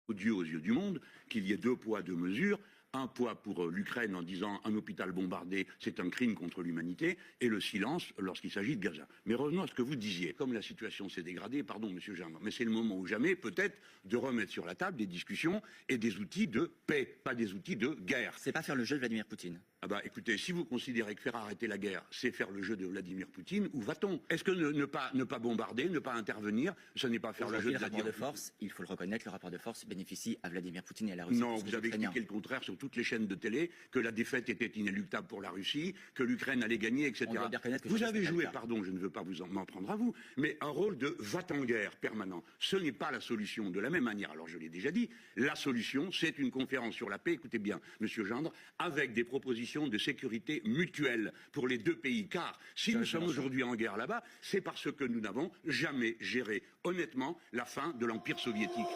odieux aux yeux du monde qu'il y ait 2 poids, 2 mesures. Un poids pour l'Ukraine en disant un hôpital bombardé, c'est un crime contre l'humanité, et le silence lorsqu'il s'agit de Gaza. Mais revenons à ce que vous disiez. Comme la situation s'est dégradée, pardon Monsieur Germain, mais c'est le moment ou jamais peut-être de remettre sur la table des discussions et des outils de paix, pas des outils de guerre. C'est pas faire le jeu de Vladimir Poutine. Ah bah écoutez, si vous considérez que faire arrêter la guerre, c'est faire le jeu de Vladimir Poutine, où va-t-on? Est-ce que ne pas bombarder, ne pas intervenir, ce n'est pas faire le jeu de Vladimir Poutine? Le rapport de force, il faut le reconnaître, le rapport de force bénéficie à Vladimir Poutine et à la Russie. Non, vous avez expliqué le contraire sur toutes les chaînes de télé, que la défaite était inéluctable pour la Russie, que l'Ukraine allait gagner, etc. Vous avez joué, pardon, je ne veux pas vous m'en prendre à vous, mais un rôle de va-t-en-guerre permanent. Ce n'est pas la solution. De la même manière, alors je l'ai déjà dit, la solution, c'est une conférence sur la paix, écoutez bien, Monsieur Gendre, avec des propositions de sécurité mutuelle pour les 2 pays. Car si nous sommes aujourd'hui en guerre là-bas, c'est parce que nous n'avons jamais géré honnêtement la fin de l'Empire soviétique.